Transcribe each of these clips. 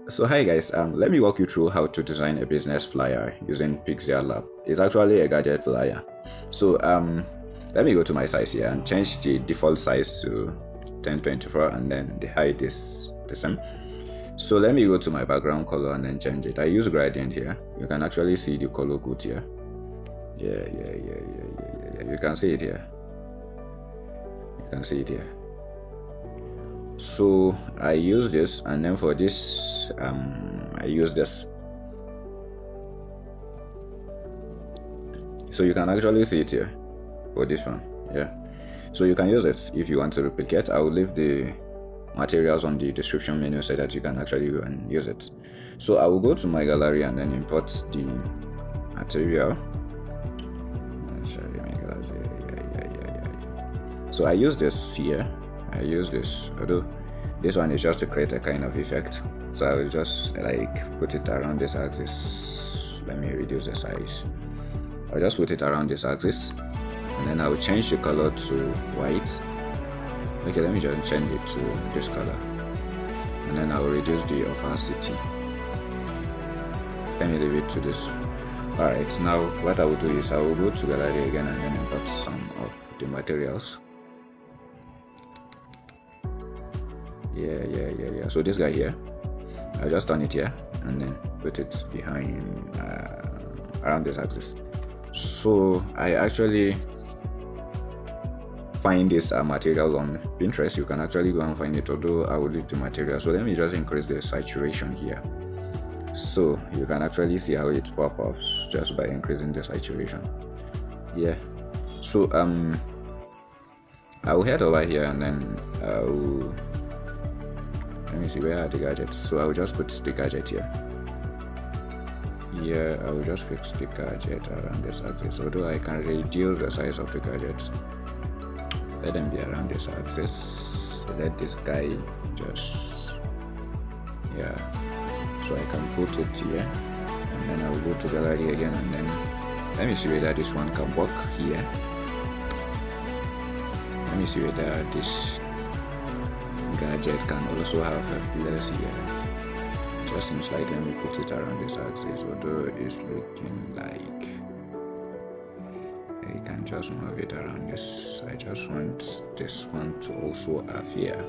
So hi guys, let me walk you through how to design a business flyer using PixelLab. It's actually a gadget flyer. So let me go to my size here and change the default size to 1024 and then the height is the same. So let me go to my background color and then change it. I use gradient here. You can actually see the color good here. Yeah. You can see it here. You can see it here. So I use this, and then for this I use this. So you can actually see it here for this one. Yeah, so you can use it if you want to replicate. I will leave the materials on the description menu so that you can actually go and use it. So I will go to my gallery and then import the material. So I use this here. I use this, although this one is just to create a kind of effect. So I will just like put it around this axis. Let me reduce the size. I'll just put it around this axis, and then I will change the color to white. Okay, let me just change it to this color, and then I will reduce the opacity. Let me leave it to this. Alright, now what I will do is I will go to gallery again and then import some of the materials. Yeah. So this guy here, I'll just turn it here and then put it behind around this axis. So I actually find this material on Pinterest. You can actually go and find it, although I will leave the material. So let me just increase the saturation here, so you can actually see how it pop-ups just by increasing the saturation. Yeah, so I will head over here and then let me see, where are the gadgets? So I will just put the gadget here. Yeah, I will just fix the gadget around this axis, although I can reduce the size of the gadgets. Let them be around this axis. Let this guy just, yeah, so I can put it here, and then I will go to gallery again and then let me see whether this one can work here. Let me see whether this gadget can also have a place here. It just seems like, let me put it around this axis, although it's looking like I can just move it around this. I just want this one to also have here.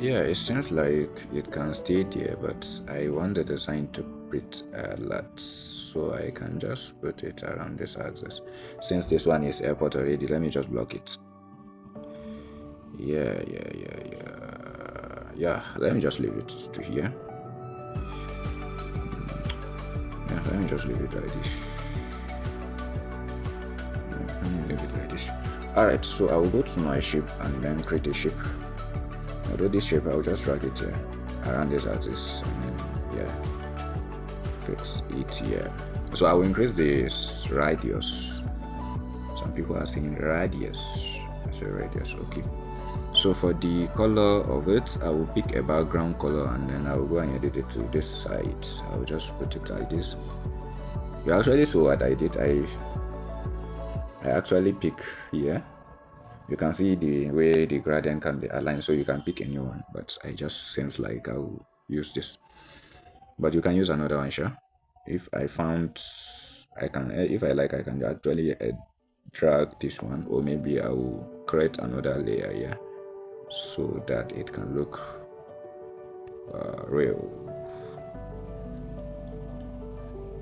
Yeah, it seems like it can stay there, but I want the design to print a lot, so I can just put it around this axis. Since this one is airport already, let me just block it. Yeah, let me just leave it to here. Yeah, let me just leave it like this. Let me leave it like this. Alright, so I will go to my shape and then create a shape. Although this shape, I will just drag it here around this axis and then yeah, fix it here. So I will increase this radius. Some people are saying radius. I say radius. Okay. So for the color of it, I will pick a background color and then I will go and edit it to this side. I will just put it like this. You actually saw what I did. I actually pick here. You can see the way the gradient can be aligned, so you can pick any one, but I just seems like I'll use this. But you can use another one, sure. If I found I can, if I like, I can actually drag this one, or maybe I will create another layer here so that it can look real.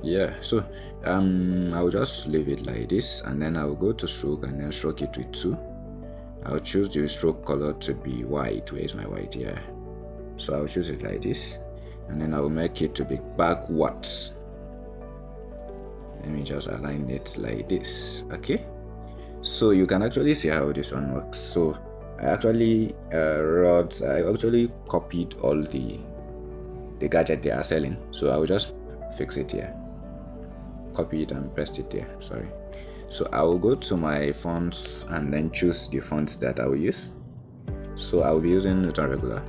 Yeah, so I'll just leave it like this, and then I'll go to stroke and then stroke it with 2. I'll choose the stroke color to be white. Where is my white here? So I'll choose it like this, and then I'll make it to be backwards. Let me just align it like this. Okay, so you can actually see how this one works. So I actually I actually copied all the gadget they are selling, so I will just fix it here, copy it and paste it there. Sorry. So I will go to my fonts and then choose the fonts that I will use. So I will be using Newton regular.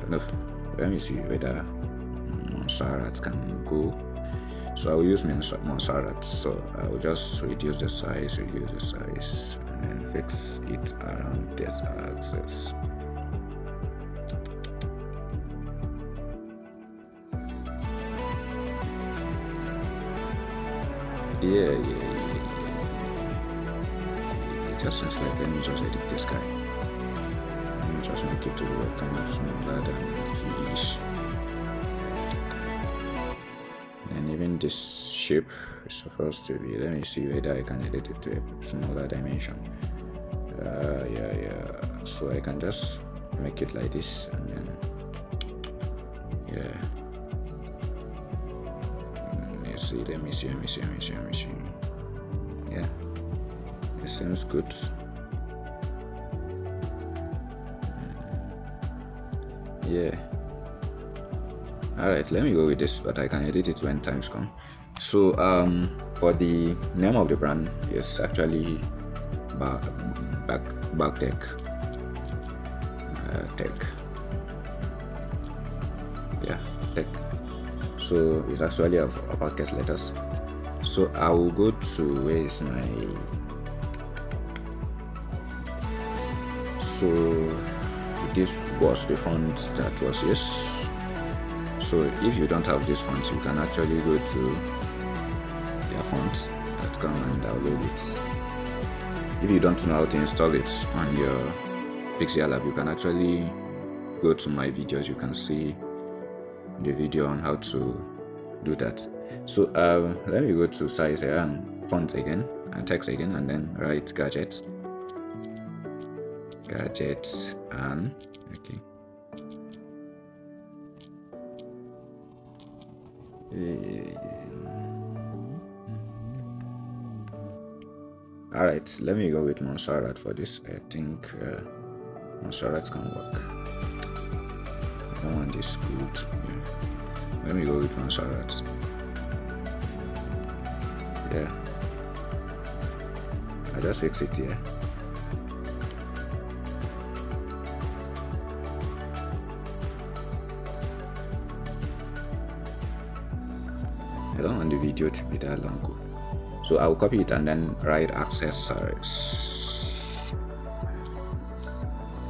No, let me see whether Montserrat can go. So I will use Montserrat. So I will just reduce the size, and then fix it around this axis. Yeah, yeah, yeah, it just seems like, let me just edit this guy. Let me just make it to look kind of smaller than he is. And even this shape is supposed to be, let me see whether I can edit it to a smaller dimension. Yeah, so I can just make it like this, and then yeah, let me see, yeah, it seems good. Yeah, all right, let me go with this, but I can edit it when times come. So for the name of the brand is actually back tech. Yeah, tech. So it's actually of uppercase letters. So I will go to, where is my, so this was the font that was used. So if you don't have this font, you can actually go to their font.com and download it. If you don't know how to install it on your PixelLab, you can actually go to my videos. You can see the video on how to do that. So let me go to size and font again and text again, and then write gadgets and okay. All right, let me go with Montserrat for this. I think Montserrat can work. I don't want this good. Yeah. Let me go with Montserrat. Yeah, I just fix it here. I don't want the video to be that long. So I'll copy it and then write accessories.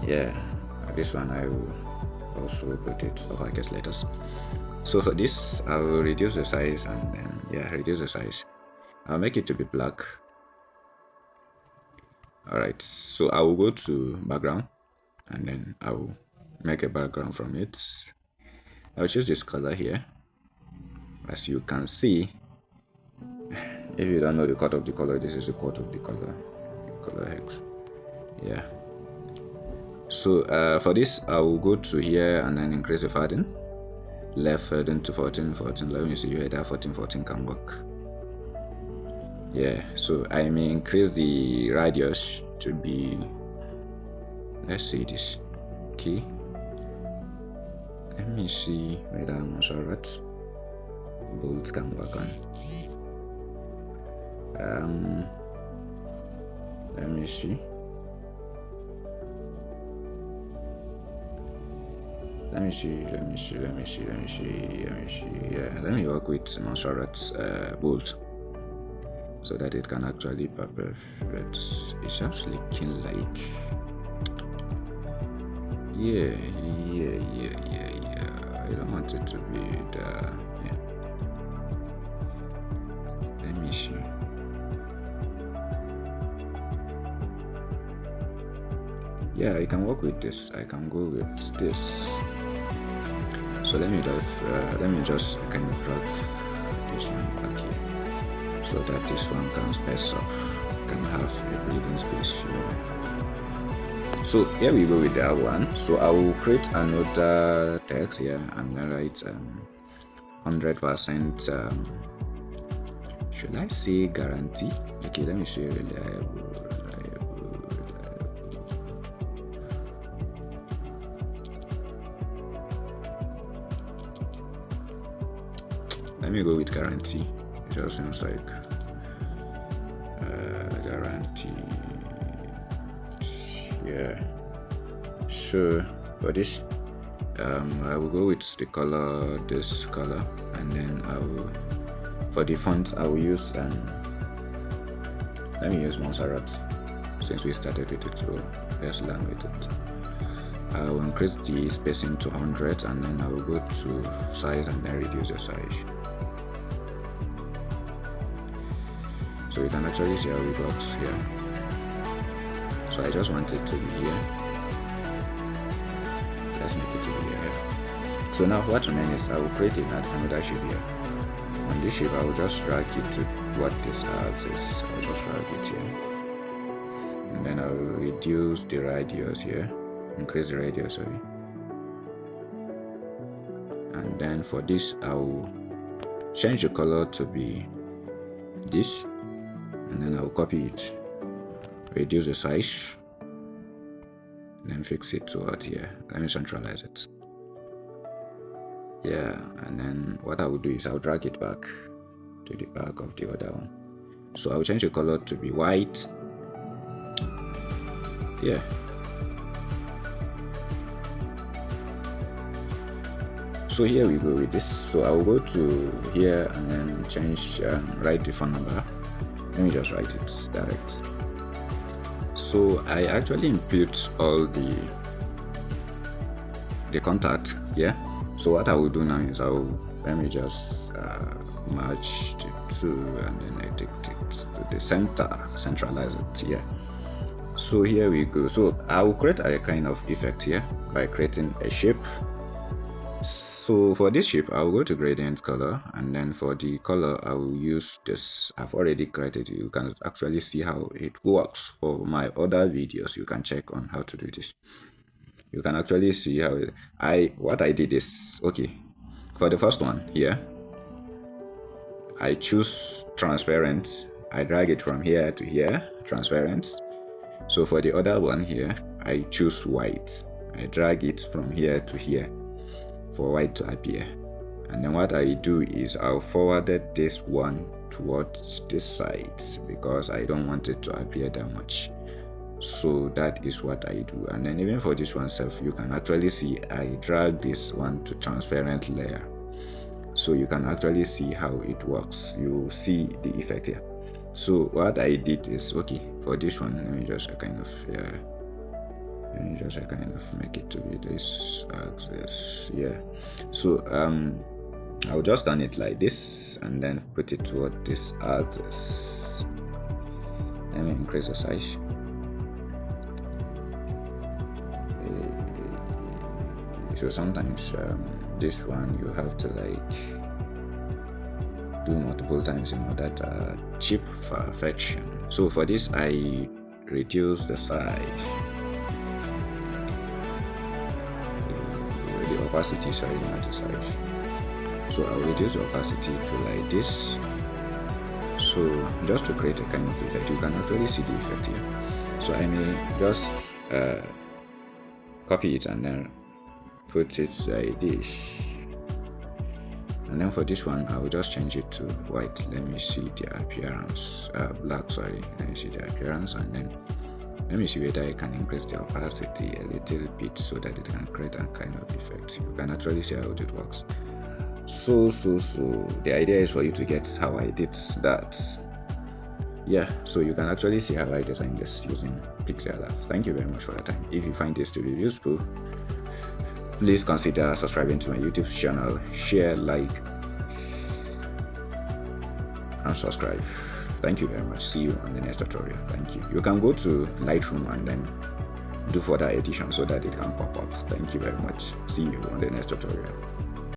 Yeah, this one I will also put it uppercase letters. So for this, I will reduce the size and then reduce the size. I'll make it to be black. Alright, so I will go to background and then I will make a background from it. I'll choose this color here. As you can see, if you don't know the cut of the color, this is the cut of the color hex. Yeah. So for this, I will go to here and then increase the padding. Left padding to 14. Let me see whether 14 can work. Yeah. So I may increase the radius to be, let's see this. Okay. Let me see whether I'm sure that bolts can work on. Let me see. Yeah, let me work with Montserrat's bolt so that it can actually purple. It's just looking like, yeah. I don't want it to be the, yeah. Let me see. Yeah, I can work with this. I can go with this. So let me just kind of drag this one back here so that this one can space up, can have a breathing space. Yeah. So here we go with the other one. So I will create another text here and write 100%. Should I say guarantee? Okay, let me say reliable. Let me go with guarantee. It just seems like guarantee. Yeah. So for this, I will go with the color, this color, and then I will, for the font, I will use let me use Montserrat since we started with it. So let's learn with it. I will increase the spacing to 100, and then I will go to size and then reduce the size. So you can actually see how it works here. So I just want it to be here. Let's make it to be here. So now what remains is I will create another shape here. On this shape I will just drag it to what this adds is. I'll just drag it here. And then I will reduce the radius here. Increase the radius, sorry. And then for this I will change the color to be this, and then I will copy it, reduce the size, then fix it to out here. Let me centralize it. Yeah, and then what I will do is I'll drag it back to the back of the other one. So I'll change the color to be white. Yeah. So here we go with this. So I'll go to here and then change, write the phone number. Let me just write it direct. So I actually input all the contact here. So what I will do now is let me just merge the two, and then I take it to the center, centralize it here. So here we go. So I will create a kind of effect here by creating a shape. So for this shape, I'll go to gradient color, and then for the color, I will use this. I've already created it. You can actually see how it works. For my other videos, you can check on how to do this. You can actually see how what I did is, okay, for the first one here, I choose transparent. I drag it from here to here, transparent. So for the other one here, I choose white. I drag it from here to here for white to appear. And then what I do is I'll forward this one towards this side because I don't want it to appear that much. So that is what I do. And then even for this one self, you can actually see I drag this one to transparent layer. So you can actually see how it works. You see the effect here. So what I did is, okay, for this one, let me just kind of make it to be this axis. Yeah. So I'll just done it like this and then put it toward this axis. Let me increase the size. So sometimes this one you have to like do multiple times in order to achieve perfection. So for this I reduce the size, the opacity, sorry, not the size. So I'll reduce the opacity to like this. So just to create a kind of effect, you can actually see the effect here. So I may just copy it and then put it like this. And then for this one, I will just change it to white. Let me see the appearance, black, sorry. Let me see the appearance, and then let me see whether I can increase the opacity a little bit so that it can create a kind of effect. You can actually see how it works. So the idea is for you to get how I did that. Yeah, so you can actually see how I designed this using PixelLab. Thank you very much for your time. If you find this to be useful, please consider subscribing to my YouTube channel, share, like, and subscribe. Thank you very much. See you on the next tutorial. Thank you. You can go to Lightroom and then do further edition so that it can pop up. Thank you very much. See you on the next tutorial.